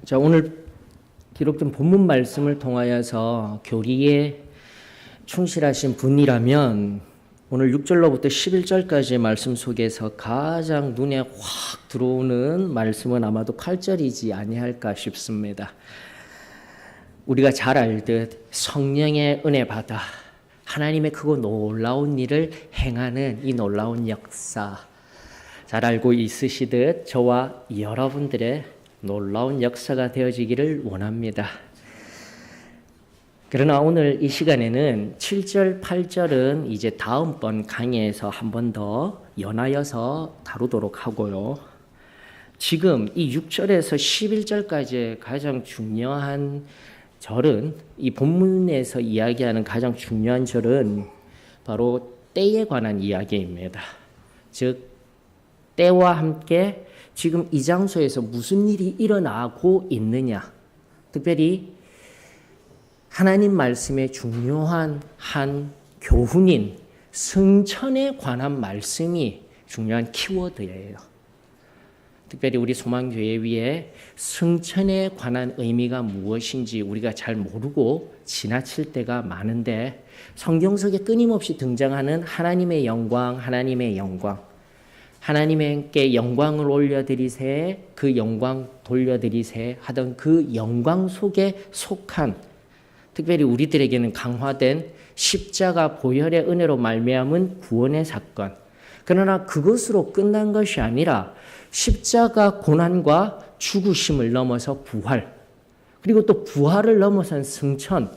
자, 오늘 기록된 본문 말씀을 통하여서 교리에 충실하신 분이라면 오늘 6절로부터 11절까지의 말씀 속에서 가장 눈에 확 들어오는 말씀은 아마도 8절이지 아니할까 싶습니다. 우리가 잘 알듯 성령의 은혜 받아 하나님의 크고 놀라운 일을 행하는 이 놀라운 역사, 잘 알고 있으시듯 저와 여러분들의 놀라운 역사가 되어지기를 원합니다. 그러나 오늘 이 시간에는 7절, 8절은 이제 다음번 강의에서 한 번 더 연하여서 다루도록 하고요. 지금 이 6절에서 11절까지의 가장 중요한 절은, 이 본문에서 이야기하는 가장 중요한 절은 바로 때에 관한 이야기입니다. 즉, 때와 함께 지금 이 장소에서 무슨 일이 일어나고 있느냐, 특별히 하나님 말씀의 중요한 한 교훈인 승천에 관한 말씀이 중요한 키워드예요. 특별히 우리 소망교회 위에 승천에 관한 의미가 무엇인지 우리가 잘 모르고 지나칠 때가 많은데, 성경 속에 끊임없이 등장하는 하나님의 영광, 하나님의 영광, 하나님께 영광을 올려드리세, 그 영광 돌려드리세 하던 그 영광 속에 속한, 특별히 우리들에게는 강화된 십자가 보혈의 은혜로 말미암은 구원의 사건. 그러나 그것으로 끝난 것이 아니라 십자가 고난과 죽으심을 넘어서 부활, 그리고 또 부활을 넘어선 승천,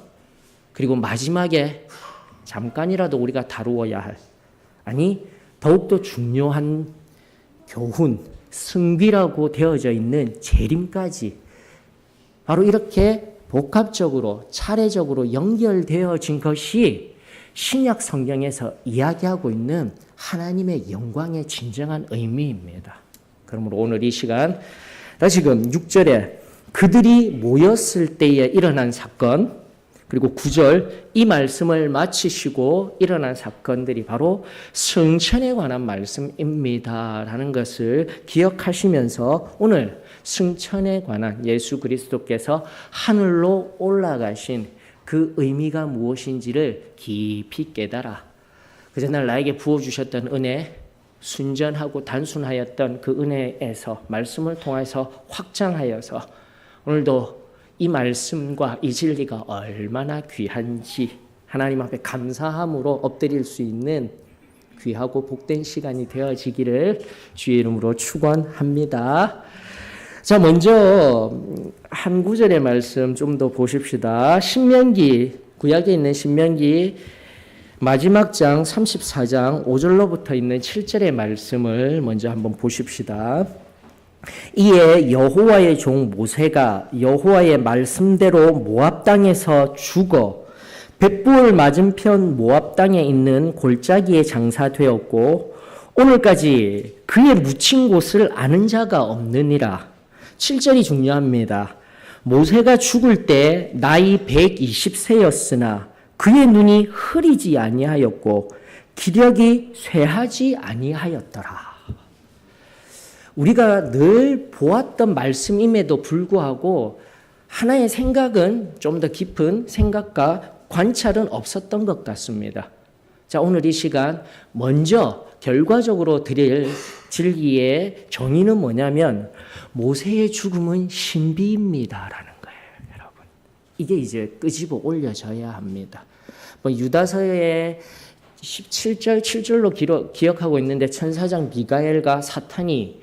그리고 마지막에 잠깐이라도 우리가 다루어야 할, 아니 더욱더 중요한 교훈, 승비라고 되어져 있는 재림까지, 바로 이렇게 복합적으로 차례적으로 연결되어진 것이 신약 성경에서 이야기하고 있는 하나님의 영광의 진정한 의미입니다. 그러므로 오늘 이 시간 다시금 6절에 그들이 모였을 때에 일어난 사건, 그리고 9절 이 말씀을 마치시고 일어난 사건들이 바로 승천에 관한 말씀입니다 라는 것을 기억하시면서 오늘 승천에 관한 예수 그리스도께서 하늘로 올라가신 그 의미가 무엇인지를 깊이 깨달아 그전날 나에게 부어주셨던 은혜, 순전하고 단순하였던 그 은혜에서 말씀을 통해서 확장하여서 오늘도 이 말씀과 이 진리가 얼마나 귀한지 하나님 앞에 감사함으로 엎드릴 수 있는 귀하고 복된 시간이 되어지기를 주의 이름으로 축원합니다. 자, 먼저 한 구절의 말씀 좀 더 보십시다. 신명기, 구약에 있는 신명기 마지막 장 34장 5절로부터 있는 7절의 말씀을 먼저 한번 보십시다. 이에 여호와의 종 모세가 여호와의 말씀대로 모압 땅에서 죽어 벳부을 맞은편 모압 땅에 있는 골짜기에 장사되었고 오늘까지 그의 묻힌 곳을 아는 자가 없느니라. 7절이 중요합니다. 모세가 죽을 때 나이 120세였으나 그의 눈이 흐리지 아니하였고 기력이 쇠하지 아니하였더라. 우리가 늘 보았던 말씀임에도 불구하고 하나의 생각은, 좀 더 깊은 생각과 관찰은 없었던 것 같습니다. 자, 오늘 이 시간 먼저 결과적으로 드릴 진리의 정의는 뭐냐면 모세의 죽음은 신비입니다라는 거예요, 여러분. 이게 이제 끄집어 올려져야 합니다. 유다서의 17절, 7절로 기억하고 있는데 천사장 미가엘과 사탄이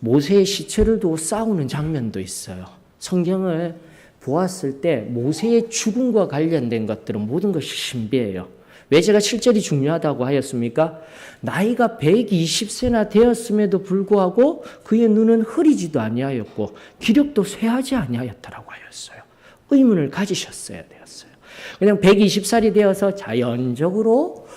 모세의 시체를 두고 싸우는 장면도 있어요. 성경을 보았을 때 모세의 죽음과 관련된 것들은 모든 것이 신비해요. 왜 제가 7절이 중요하다고 하였습니까? 나이가 120세나 되었음에도 불구하고 그의 눈은 흐리지도 아니하였고 기력도 쇠하지 아니하였다라고 하였어요. 의문을 가지셨어야 되었어요. 그냥 120살이 되어서 자연적으로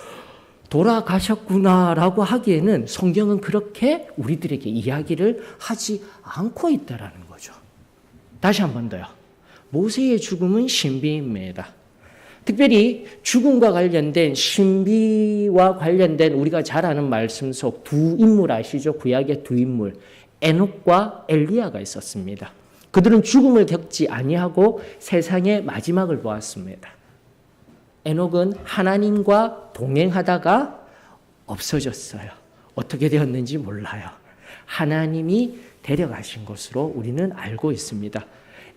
돌아가셨구나라고 하기에는 성경은 그렇게 우리들에게 이야기를 하지 않고 있다라는 거죠. 다시 한 번 더요. 모세의 죽음은 신비입니다. 특별히 죽음과 관련된 신비와 관련된 우리가 잘 아는 말씀 속 두 인물 아시죠? 구약의 두 인물, 에녹과 엘리야가 있었습니다. 그들은 죽음을 겪지 아니하고 세상의 마지막을 보았습니다. 에녹은 하나님과 동행하다가 없어졌어요. 어떻게 되었는지 몰라요. 하나님이 데려가신 것으로 우리는 알고 있습니다.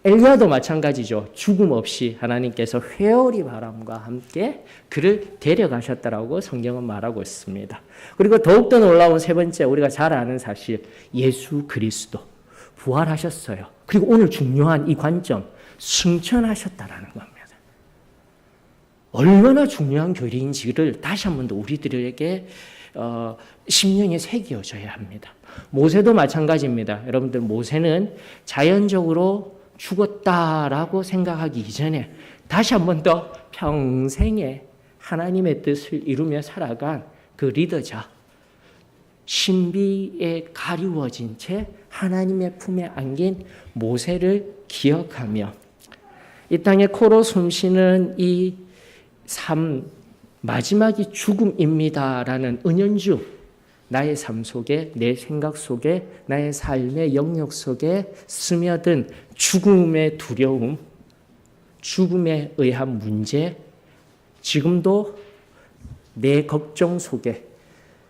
엘리야도 마찬가지죠. 죽음 없이 하나님께서 회오리 바람과 함께 그를 데려가셨다라고 성경은 말하고 있습니다. 그리고 더욱더 놀라운 세 번째, 우리가 잘 아는 사실, 예수 그리스도 부활하셨어요. 그리고 오늘 중요한 이 관점, 승천하셨다라는 겁니다. 얼마나 중요한 교리인지를 다시 한 번 더 우리들에게 심령에 새겨져야 합니다. 모세도 마찬가지입니다. 여러분들, 모세는 자연적으로 죽었다라고 생각하기 이전에 다시 한 번 더 평생에 하나님의 뜻을 이루며 살아간 그 리더자, 신비에 가리워진 채 하나님의 품에 안긴 모세를 기억하며 이 땅에 코로 숨쉬는 이 삶, 마지막이 죽음입니다라는 은연중 나의 삶 속에, 내 생각 속에, 나의 삶의 영역 속에 스며든 죽음의 두려움, 죽음에 의한 문제, 지금도 내 걱정 속에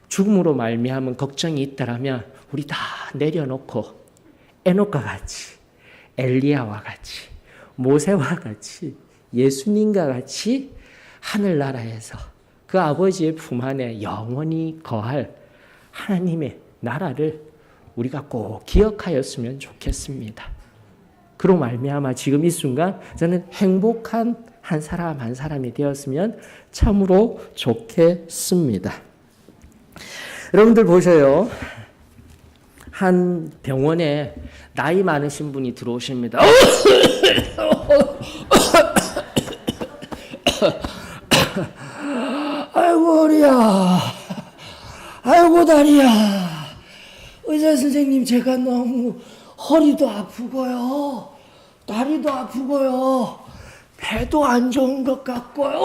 죽음으로 말미암은 걱정이 있다라면 우리 다 내려놓고 에녹과 같이, 엘리야와 같이, 모세와 같이, 예수님과 같이 하늘나라에서 그 아버지의 품 안에 영원히 거할 하나님의 나라를 우리가 꼭 기억하였으면 좋겠습니다. 그로 말미암아 지금 이 순간 저는 행복한 한 사람 한 사람이 되었으면 참으로 좋겠습니다. 여러분들 보셔요. 한 병원에 나이 많으신 분이 들어오십니다. 아이고 허리야, 아이고 다리야, 의사 선생님 제가 너무 허리도 아프고요, 다리도 아프고요, 배도 안 좋은 것 같고요.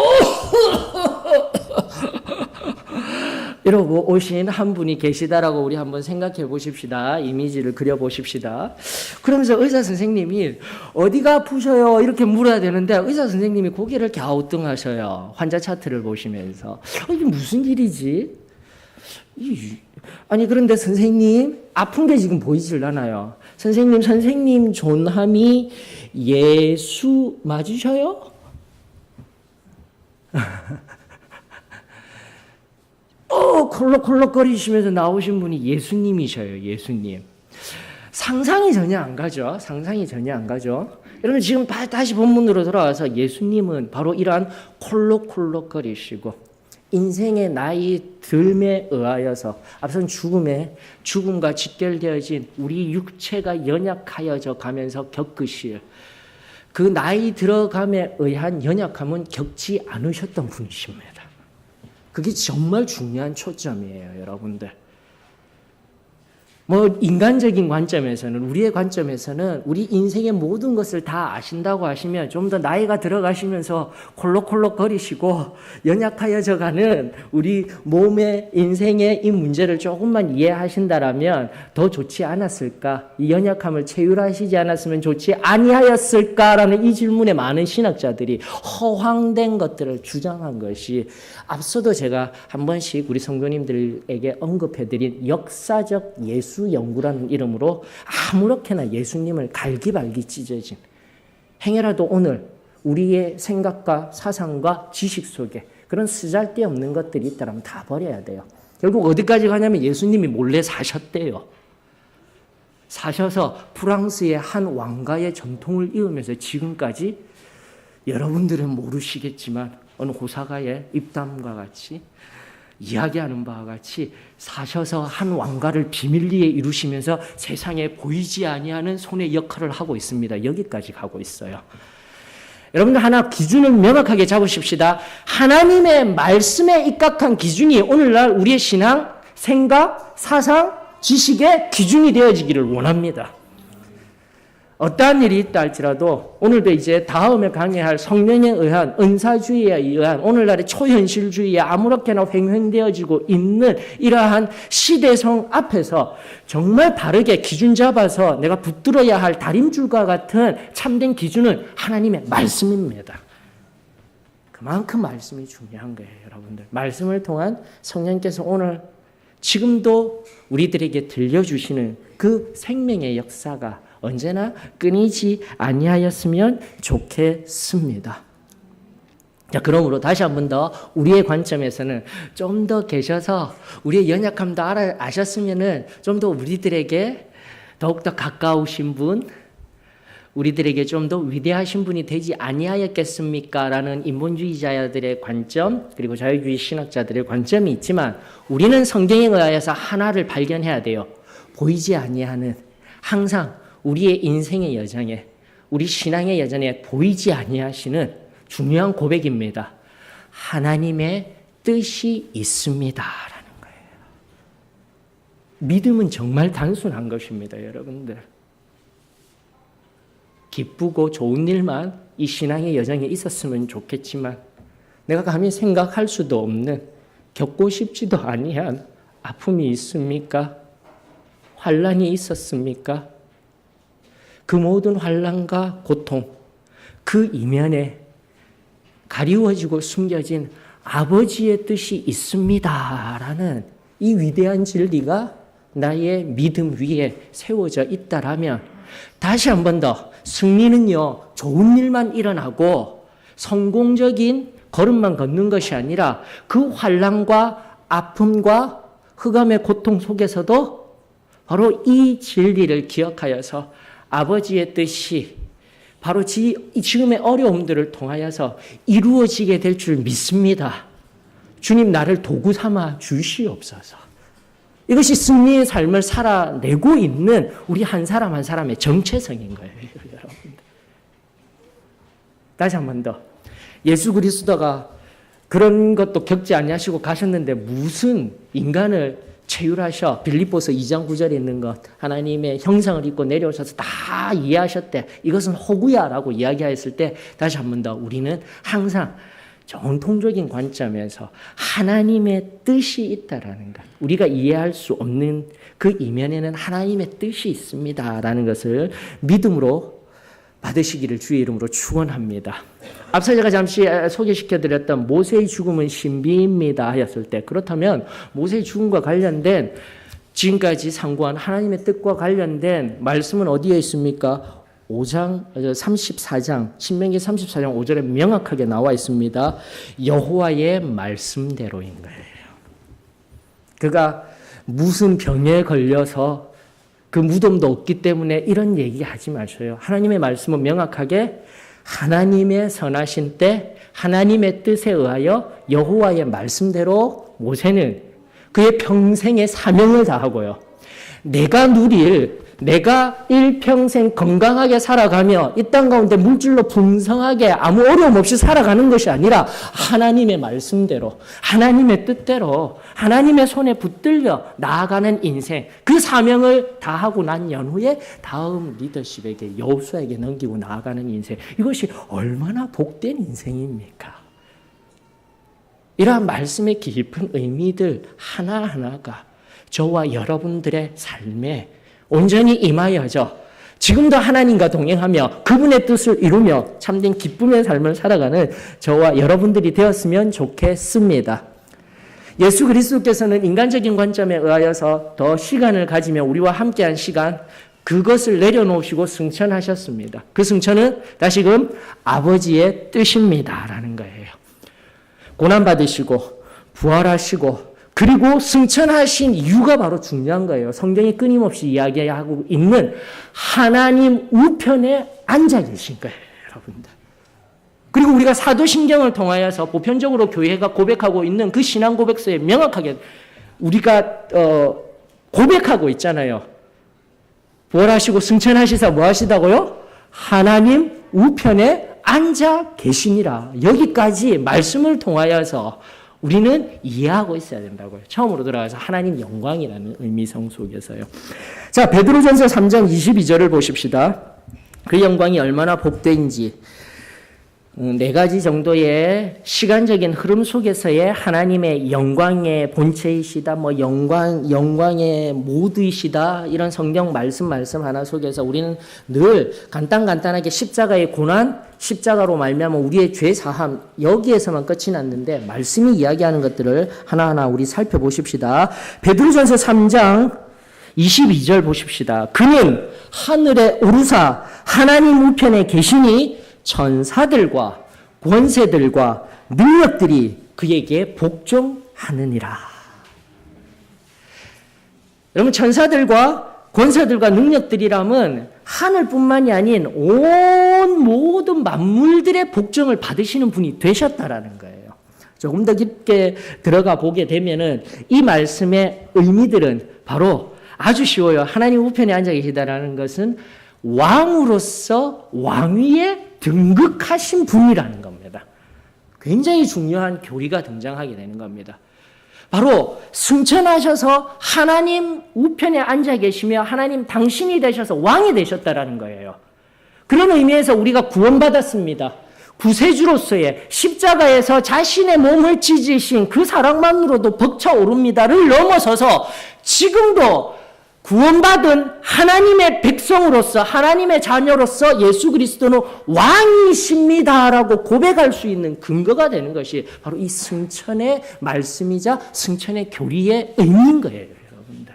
이러고 오신 한 분이 계시다라고 우리 한번 생각해 보십시다. 이미지를 그려 보십시다. 그러면서 의사 선생님이 어디가 아프셔요? 이렇게 물어야 되는데 의사 선생님이 고개를 갸우뚱하셔요. 환자 차트를 보시면서. 이게 무슨 일이지? 아니 그런데 선생님 아픈 게 지금 보이질 않아요. 선생님 존함이 예수 맞으셔요? 콜록콜록거리시면서 나오신 분이 예수님이셔요. 예수님. 상상이 전혀 안 가죠. 상상이 전혀 안 가죠. 여러분 지금 다시 본문으로 돌아와서 예수님은 바로 이러한 콜록콜록거리시고 인생의 나이 듦에 의하여서 앞선 죽음과 직결되어진 우리 육체가 연약하여져 가면서 겪으실 그 나이 들어감에 의한 연약함은 겪지 않으셨던 분이십니다. 그게 정말 중요한 초점이에요, 여러분들. 인간적인 관점에서는, 우리의 관점에서는 우리 인생의 모든 것을 다 아신다고 하시면 좀 더 나이가 들어가시면서 콜록콜록 거리시고 연약하여져 가는 우리 몸의 인생의 이 문제를 조금만 이해하신다라면 더 좋지 않았을까? 이 연약함을 체휼하시지 않았으면 좋지 아니하였을까라는 이 질문에 많은 신학자들이 허황된 것들을 주장한 것이 앞서도 제가 한 번씩 우리 성도님들에게 언급해드린 역사적 예수 연구라는 이름으로 아무렇게나 예수님을 갈기발기 찢어진 행여라도 오늘 우리의 생각과 사상과 지식 속에 그런 쓰잘데없는 것들이 있다면 다 버려야 돼요. 결국 어디까지 가냐면 예수님이 몰래 사셨대요. 사셔서 프랑스의 한 왕가의 전통을 이으면서 지금까지 여러분들은 모르시겠지만 어느 호사가의 입담과 같이 이야기하는 바와 같이 사셔서 한 왕가를 비밀리에 이루시면서 세상에 보이지 아니하는 손의 역할을 하고 있습니다. 여기까지 가고 있어요. 여러분들 하나 기준을 명확하게 잡으십시다. 하나님의 말씀에 입각한 기준이 오늘날 우리의 신앙, 생각, 사상, 지식의 기준이 되어지기를 원합니다. 어떠한 일이 있다 할지라도 오늘도 이제 다음에 강의할 성령에 의한 은사주의에 의한 오늘날의 초현실주의에 아무렇게나 횡행되어지고 있는 이러한 시대성 앞에서 정말 바르게 기준 잡아서 내가 붙들어야 할 다림줄과 같은 참된 기준은 하나님의 말씀입니다. 그만큼 말씀이 중요한 거예요, 여러분들. 말씀을 통한 성령께서 오늘 지금도 우리들에게 들려주시는 그 생명의 역사가 언제나 끊이지 아니하였으면 좋겠습니다. 자, 그러므로 다시 한 번 더 우리의 관점에서는 좀 더 계셔서 우리의 연약함도 아셨으면은 좀 더 우리들에게 더욱더 가까우신 분, 우리들에게 좀 더 위대하신 분이 되지 아니하였겠습니까? 라는 인본주의자들의 관점, 그리고 자유주의 신학자들의 관점이 있지만 우리는 성경에 의하여서 하나를 발견해야 돼요. 보이지 아니하는, 항상 우리의 인생의 여정에, 우리 신앙의 여정에 보이지 아니하시는 중요한 고백입니다. 하나님의 뜻이 있습니다라는 거예요. 믿음은 정말 단순한 것입니다, 여러분들. 기쁘고 좋은 일만 이 신앙의 여정에 있었으면 좋겠지만 내가 감히 생각할 수도 없는, 겪고 싶지도 아니한 아픔이 있습니까? 환난이 있었습니까? 그 모든 환난과 고통, 그 이면에 가리워지고 숨겨진 아버지의 뜻이 있습니다라는 이 위대한 진리가 나의 믿음 위에 세워져 있다라면 다시 한 번 더 승리는요, 좋은 일만 일어나고 성공적인 걸음만 걷는 것이 아니라 그 환난과 아픔과 흑암의 고통 속에서도 바로 이 진리를 기억하여서 아버지의 뜻이 바로 지금의 어려움들을 통하여서 이루어지게 될 줄 믿습니다. 주님, 나를 도구 삼아 주시옵소서. 이것이 승리의 삶을 살아내고 있는 우리 한 사람 한 사람의 정체성인 거예요, 여러분. 다시 한 번 더. 예수 그리스도가 그런 것도 겪지 아니하시고 가셨는데 무슨 인간을 체휼하셔. 빌립보서 2장 9절에 있는 것, 하나님의 형상을 입고 내려오셔서 다 이해하셨대. 이것은 호구야라고 이야기하였을 때 다시 한 번 더 우리는 항상 정통적인 관점에서 하나님의 뜻이 있다라는 것, 우리가 이해할 수 없는 그 이면에는 하나님의 뜻이 있습니다라는 것을 믿음으로 받으시기를 주의 이름으로 축원합니다. 앞서 제가 잠시 소개시켜드렸던 모세의 죽음은 신비입니다 하였을 때, 그렇다면 모세의 죽음과 관련된 지금까지 상고한 하나님의 뜻과 관련된 말씀은 어디에 있습니까? 34장, 신명기 34장 5절에 명확하게 나와 있습니다. 여호와의 말씀대로인 거예요. 그가 무슨 병에 걸려서 그 무덤도 없기 때문에 이런 얘기하지 마셔요. 하나님의 말씀은 명확하게 하나님의 선하신 때 하나님의 뜻에 의하여 여호와의 말씀대로 모세는 그의 평생의 사명을 다하고요. 내가 일평생 건강하게 살아가며 이 땅 가운데 물질로 풍성하게 아무 어려움 없이 살아가는 것이 아니라 하나님의 말씀대로, 하나님의 뜻대로, 하나님의 손에 붙들려 나아가는 인생, 그 사명을 다하고 난 연후에 다음 리더십에게, 여호수아에게 넘기고 나아가는 인생, 이것이 얼마나 복된 인생입니까? 이러한 말씀의 깊은 의미들 하나하나가 저와 여러분들의 삶에 온전히 임하여져 지금도 하나님과 동행하며 그분의 뜻을 이루며 참된 기쁨의 삶을 살아가는 저와 여러분들이 되었으면 좋겠습니다. 예수 그리스도께서는 인간적인 관점에 의하여서 더 시간을 가지며 우리와 함께한 시간, 그것을 내려놓으시고 승천하셨습니다. 그 승천은 다시금 아버지의 뜻입니다라는 거예요. 고난받으시고 부활하시고 그리고 승천하신 이유가 바로 중요한 거예요. 성경이 끊임없이 이야기하고 있는 하나님 우편에 앉아 계신 거예요, 여러분들. 그리고 우리가 사도신경을 통하여서 보편적으로 교회가 고백하고 있는 그 신앙 고백서에 명확하게 우리가 고백하고 있잖아요. 부활하시고 승천하시사 뭐 하시다고요? 하나님 우편에 앉아 계시니라. 여기까지 말씀을 통하여서 우리는 이해하고 있어야 된다고요. 처음으로 들어가서 하나님 영광이라는 의미성 속에서요. 자, 베드로전서 3장 22절을 보십시다. 그 영광이 얼마나 복된지 4가지 정도의 시간적인 흐름 속에서의 하나님의 영광의 본체이시다, 영광의 모두이시다, 이런 성경 말씀 하나 속에서 우리는 늘 간단하게 십자가의 고난, 십자가로 말미암아 우리의 죄 사함, 여기에서만 끝이 났는데 말씀이 이야기하는 것들을 하나하나 우리 살펴보십시다. 베드로전서 3장 22절 보십시다. 그는 하늘에 오르사 하나님 우편에 계시니 천사들과 권세들과 능력들이 그에게 복종하느니라. 여러분, 천사들과 권세들과 능력들이라면 하늘뿐만이 아닌 온 모든 만물들의 복종을 받으시는 분이 되셨다라는 거예요. 조금 더 깊게 들어가 보게 되면은 이 말씀의 의미들은 바로 아주 쉬워요. 하나님 우편에 앉아 계시다라는 것은 왕으로서 왕위에 등극하신 분이라는 겁니다. 굉장히 중요한 교리가 등장하게 되는 겁니다. 바로 승천하셔서 하나님 우편에 앉아 계시며 하나님 당신이 되셔서 왕이 되셨다라는 거예요. 그런 의미에서 우리가 구원받았습니다. 구세주로서의 십자가에서 자신의 몸을 찢으신 그 사랑만으로도 벅차오릅니다를 넘어서서 지금도 구원받은 하나님의 백성으로서 하나님의 자녀로서 예수 그리스도는 왕이십니다라고 고백할 수 있는 근거가 되는 것이 바로 이 승천의 말씀이자 승천의 교리의 의미인 거예요, 여러분들.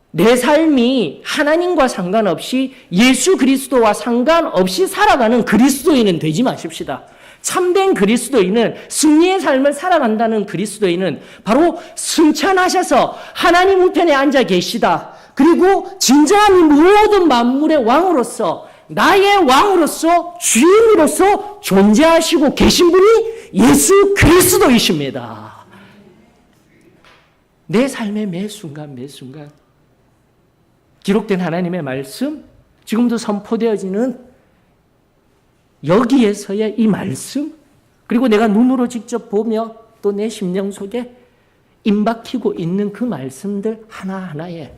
내 삶이 하나님과 상관없이 예수 그리스도와 상관없이 살아가는 그리스도인은 되지 마십시다. 참된 그리스도인은, 승리의 삶을 살아간다는 그리스도인은 바로 승천하셔서 하나님 우편에 앉아 계시다. 그리고 진정한 이 모든 만물의 왕으로서, 나의 왕으로서, 주인으로서 존재하시고 계신 분이 예수 그리스도이십니다. 내 삶의 매 순간 기록된 하나님의 말씀, 지금도 선포되어지는 여기에서의 이 말씀, 그리고 내가 눈으로 직접 보며 또 내 심령 속에 임박히고 있는 그 말씀들 하나하나에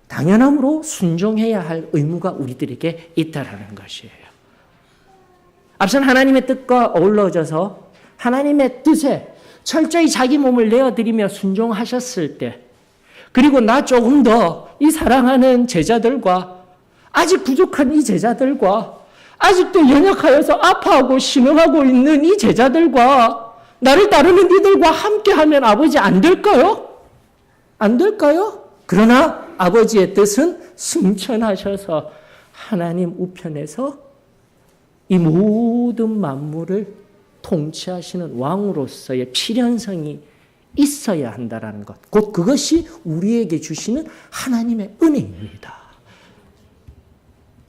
당연함으로 순종해야 할 의무가 우리들에게 있다라는 것이에요. 앞선 하나님의 뜻과 어우러져서 하나님의 뜻에 철저히 자기 몸을 내어드리며 순종하셨을 때, 그리고 나 조금 더 이 사랑하는 제자들과 아직 부족한 이 제자들과 아직도 연약하여서 아파하고 신음하고 있는 이 제자들과 나를 따르는 이들과 함께하면 아버지 안 될까요? 안 될까요? 그러나 아버지의 뜻은 승천하셔서 하나님 우편에서 이 모든 만물을 통치하시는 왕으로서의 필연성이 있어야 한다는 것. 곧 그것이 우리에게 주시는 하나님의 은혜입니다.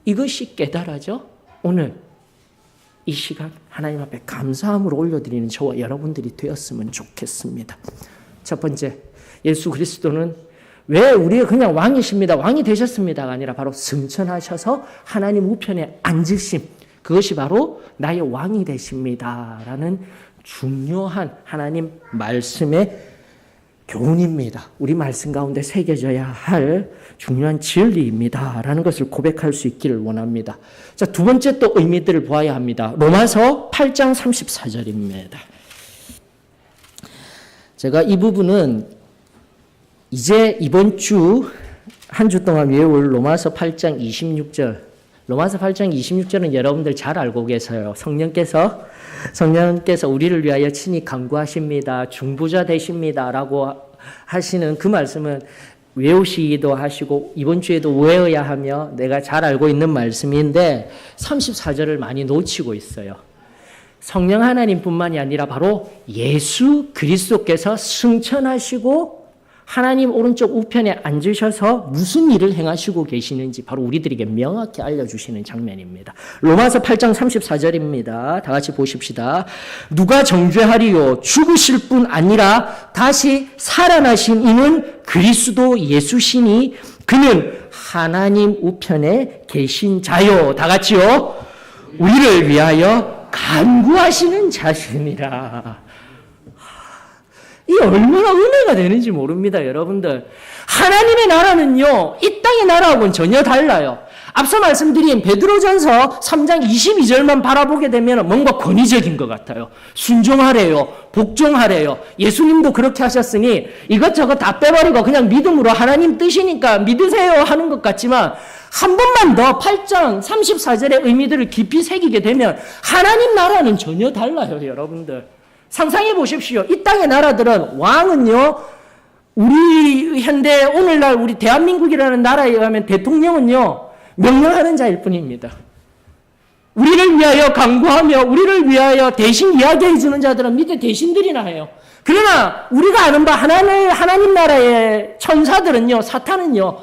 이것이 깨달아져 오늘 이 시간 하나님 앞에 감사함으로 올려드리는 저와 여러분들이 되었으면 좋겠습니다. 첫 번째, 예수 그리스도는 왜 우리가 그냥 왕이십니다, 왕이 되셨습니다가 아니라 바로 승천하셔서 하나님 우편에 앉으심, 그것이 바로 나의 왕이 되십니다라는 중요한 하나님 말씀의 교훈입니다. 우리 말씀 가운데 새겨져야 할 중요한 진리입니다라는 것을 고백할 수 있기를 원합니다. 자, 두 번째 또 의미들을 보아야 합니다. 로마서 8장 34절입니다. 제가 이 부분은 이제 이번 주 한 주 동안 외울 로마서 8장 26절, 로마서 8장 26절은 여러분들 잘 알고 계세요. 성령께서 우리를 위하여 친히 간구하십니다. 중보자 되십니다라고 하시는 그 말씀은 외우시기도 하시고 이번 주에도 외워야 하며 내가 잘 알고 있는 말씀인데 34절을 많이 놓치고 있어요. 성령 하나님뿐만이 아니라 바로 예수 그리스도께서 승천하시고 하나님 오른쪽 우편에 앉으셔서 무슨 일을 행하시고 계시는지 바로 우리들에게 명확히 알려주시는 장면입니다. 로마서 8장 34절입니다. 다 같이 보십시다. 누가 정죄하리요? 죽으실 뿐 아니라 다시 살아나신 이는 그리스도 예수시니 그는 하나님 우편에 계신 자요. 다 같이요. 우리를 위하여 간구하시는 자시니라. 이 얼마나 은혜가 되는지 모릅니다, 여러분들. 하나님의 나라는요, 이 땅의 나라하고는 전혀 달라요. 앞서 말씀드린 베드로전서 3장 22절만 바라보게 되면 뭔가 권위적인 것 같아요. 순종하래요. 복종하래요. 예수님도 그렇게 하셨으니 이것저것 다 빼버리고 그냥 믿음으로 하나님 뜻이니까 믿으세요 하는 것 같지만 한 번만 더 8장 34절의 의미들을 깊이 새기게 되면 하나님 나라는 전혀 달라요, 여러분들. 상상해 보십시오. 이 땅의 나라들은 왕은요, 우리 현대 오늘날 우리 대한민국이라는 나라에 가면 대통령은요, 명령하는 자일 뿐입니다. 우리를 위하여 강구하며 우리를 위하여 대신 이야기해 주는 자들은 밑에 대신들이나 해요. 그러나 우리가 아는 바 하나님 나라의 천사들은요, 사탄은요,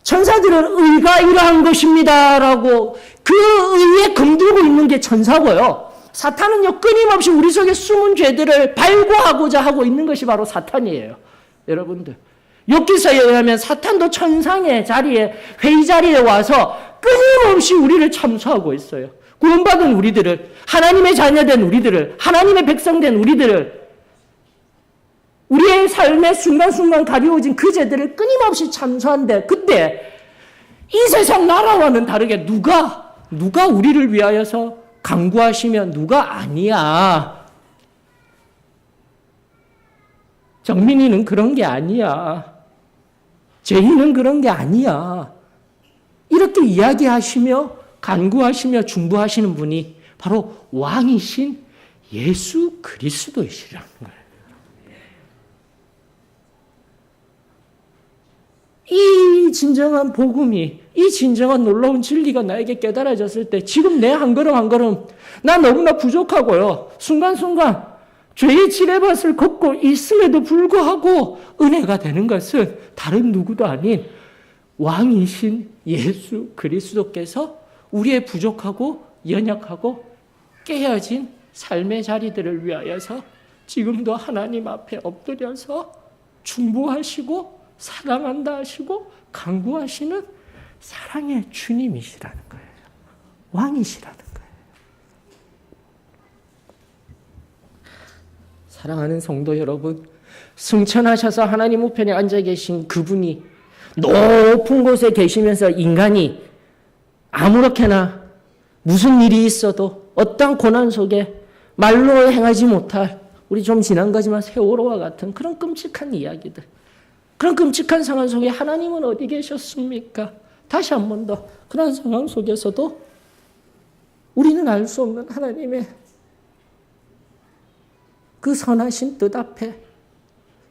천사들은 의가 이러한 것입니다라고 그 의에 검들고 있는 게 천사고요. 사탄은요, 끊임없이 우리 속에 숨은 죄들을 발굴하고자 하고 있는 것이 바로 사탄이에요. 여러분들. 욥기서에 의하면 사탄도 천상의 자리에, 회의 자리에 와서 끊임없이 우리를 참수하고 있어요. 구원받은 우리들을, 하나님의 자녀된 우리들을, 하나님의 백성된 우리들을, 우리의 삶의 순간순간 가려워진 그 죄들을 끊임없이 참수한데, 그때 이 세상 나라와는 다르게 누가 우리를 위하여서 강구하시면 누가 아니야. 정민이는 그런 게 아니야. 제희는 그런 게 아니야. 이렇게 이야기하시며 간구하시며 중보하시는 분이 바로 왕이신 예수 그리스도이시라는 거예요. 이 진정한 복음이, 이 진정한 놀라운 진리가 나에게 깨달아졌을 때 지금 내 한 걸음 한 걸음 나 너무나 부족하고요. 순간순간 죄의 지뢰밭을 걷고 있음에도 불구하고 은혜가 되는 것은 다른 누구도 아닌 왕이신 예수 그리스도께서 우리의 부족하고 연약하고 깨어진 삶의 자리들을 위하여서 지금도 하나님 앞에 엎드려서 중보하시고 사랑한다 하시고 간구하시는 사랑의 주님이시라는 거예요. 왕이시라는 거예요. 사랑하는 성도 여러분, 승천하셔서 하나님 우편에 앉아 계신 그분이 높은 곳에 계시면서 인간이 아무렇게나 무슨 일이 있어도 어떤 고난 속에 말로 행하지 못할, 우리 좀 지난 거지만 세월호와 같은 그런 끔찍한 이야기들, 그런 끔찍한 상황 속에 하나님은 어디 계셨습니까? 다시 한 번 더 그런 상황 속에서도 우리는 알 수 없는 하나님의 그 선하신 뜻 앞에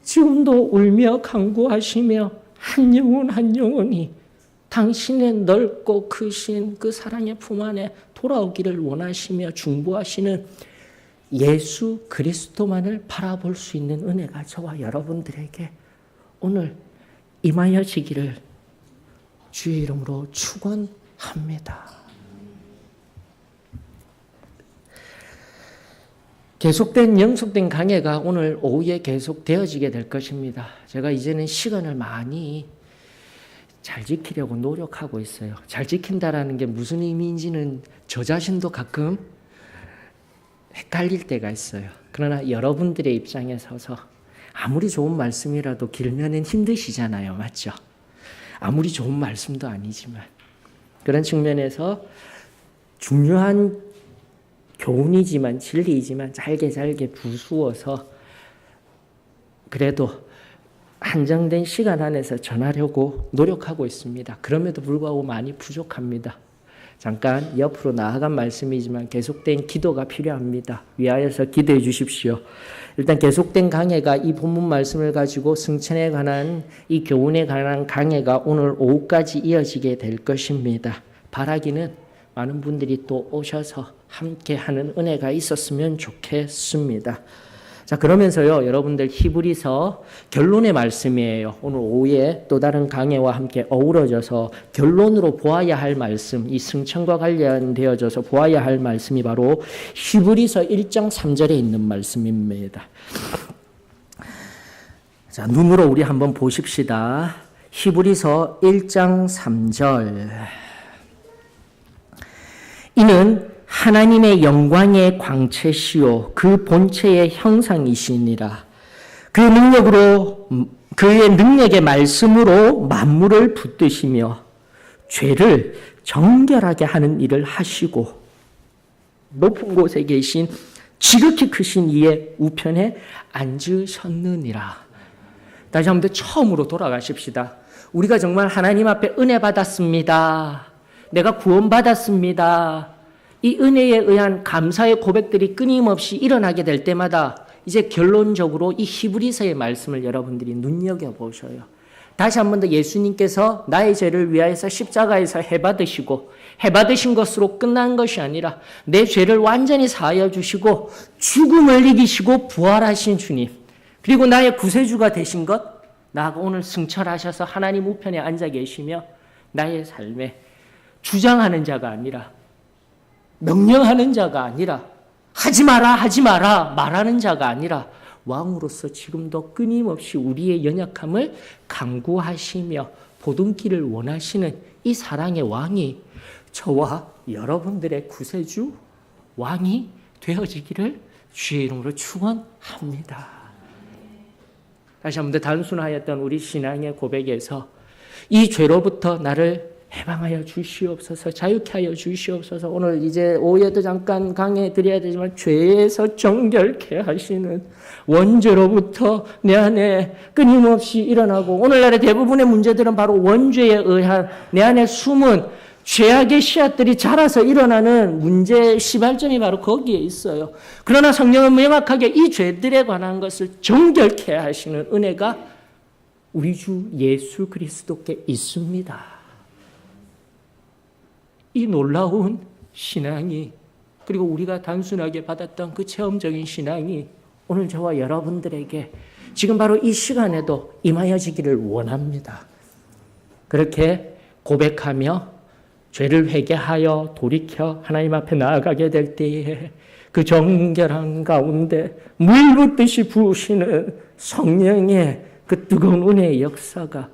지금도 울며 간구하시며 한 영혼 한 영혼이 당신의 넓고 크신 그 사랑의 품 안에 돌아오기를 원하시며 중보하시는 예수 그리스도만을 바라볼 수 있는 은혜가 저와 여러분들에게 오늘 임하여지기를 주의 이름으로 축원합니다. 계속된 영속된 강해가 오늘 오후에 계속 되어지게 될 것입니다. 제가 이제는 시간을 많이 잘 지키려고 노력하고 있어요. 잘 지킨다라는 게 무슨 의미인지는 저 자신도 가끔 헷갈릴 때가 있어요. 그러나 여러분들의 입장에 서서 아무리 좋은 말씀이라도 길면은 힘드시잖아요. 맞죠? 아무리 좋은 말씀도 아니지만 그런 측면에서 중요한 교훈이지만 진리이지만 잘게 부수어서 그래도 한정된 시간 안에서 전하려고 노력하고 있습니다. 그럼에도 불구하고 많이 부족합니다. 잠깐 옆으로 나아간 말씀이지만 계속된 기도가 필요합니다. 위하여서 기도해 주십시오. 일단 계속된 강해가 이 본문 말씀을 가지고 승천에 관한 이 교훈에 관한 강해가 오늘 오후까지 이어지게 될 것입니다. 바라기는 많은 분들이 또 오셔서 함께하는 은혜가 있었으면 좋겠습니다. 자, 그러면서요, 여러분들 히브리서 결론의 말씀이에요. 오늘 오후에 또 다른 강해와 함께 어우러져서 결론으로 보아야 할 말씀, 이 승천과 관련되어져서 보아야 할 말씀이 바로 히브리서 1장 3절에 있는 말씀입니다. 자, 눈으로 우리 한번 보십시다. 히브리서 1장 3절. 이는 하나님의 영광의 광채시요 그 본체의 형상이시니라. 그 능력으로 그의 능력의 말씀으로 만물을 붙드시며 죄를 정결하게 하는 일을 하시고 높은 곳에 계신 지극히 크신 이의 우편에 앉으셨느니라. 다시 한번 처음으로 돌아가십시다. 우리가 정말 하나님 앞에 은혜 받았습니다. 내가 구원받았습니다. 이 은혜에 의한 감사의 고백들이 끊임없이 일어나게 될 때마다 이제 결론적으로 이 히브리서의 말씀을 여러분들이 눈여겨보셔요. 다시 한 번 더 예수님께서 나의 죄를 위하여서 십자가에서 해받으신 것으로 끝난 것이 아니라 내 죄를 완전히 사하여 주시고 죽음을 이기시고 부활하신 주님, 그리고 나의 구세주가 되신 것, 나하고 오늘 승천하셔서 하나님 우편에 앉아 계시며 나의 삶에 주장하는 자가 아니라, 명령하는 자가 아니라, 하지 마라 말하는 자가 아니라 왕으로서 지금도 끊임없이 우리의 연약함을 간구하시며 보듬기를 원하시는 이 사랑의 왕이 저와 여러분들의 구세주 왕이 되어지기를 주의 이름으로 축원합니다. 다시 한번 더 단순하였던 우리 신앙의 고백에서 이 죄로부터 나를 해방하여 주시옵소서, 자유케 하여 주시옵소서. 오늘 이제 오후에도 잠깐 강해 드려야 되지만 죄에서 정결케 하시는 원죄로부터 내 안에 끊임없이 일어나고, 오늘날의 대부분의 문제들은 바로 원죄에 의한 내 안에 숨은 죄악의 씨앗들이 자라서 일어나는 문제의 시발점이 바로 거기에 있어요. 그러나 성령은 명확하게 이 죄들에 관한 것을 정결케 하시는 은혜가 우리 주 예수 그리스도께 있습니다. 이 놀라운 신앙이, 그리고 우리가 단순하게 받았던 그 체험적인 신앙이 오늘 저와 여러분들에게 지금 바로 이 시간에도 임하여지기를 원합니다. 그렇게 고백하며 죄를 회개하여 돌이켜 하나님 앞에 나아가게 될 때에 그 정결한 가운데 물 붓듯이 부으시는 성령의 그 뜨거운 은혜의 역사가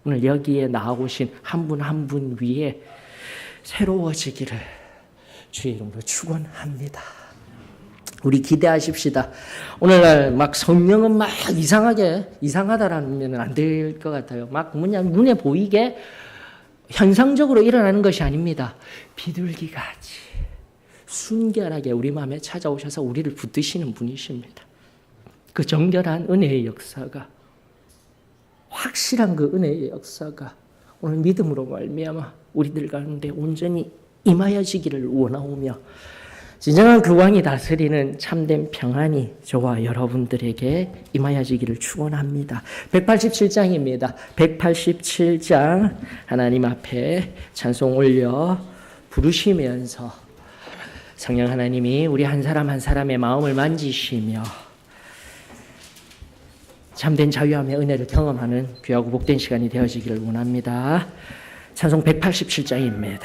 오늘 여기에 나오신 한 분 한 분 위에 새로워지기를 주의 이름으로 축원합니다. 우리 기대하십시다. 오늘날 막 성령은 막 이상하다라면 안 될 것 같아요. 막 눈에 보이게 현상적으로 일어나는 것이 아닙니다. 비둘기같이 순결하게 우리 마음에 찾아오셔서 우리를 붙드시는 분이십니다. 그 정결한 은혜의 역사가, 확실한 그 은혜의 역사가 오늘 믿음으로 말미암아 우리들 가운데 온전히 임하여지기를 원하오며, 진정한 그 왕이 다스리는 참된 평안이 저와 여러분들에게 임하여지기를 축원합니다. 187장입니다. 187장 하나님 앞에 찬송 올려 부르시면서 성령 하나님이 우리 한 사람 한 사람의 마음을 만지시며 참된 자유함의 은혜를 경험하는 귀하고 복된 시간이 되어지기를 원합니다. 찬송 187장입니다.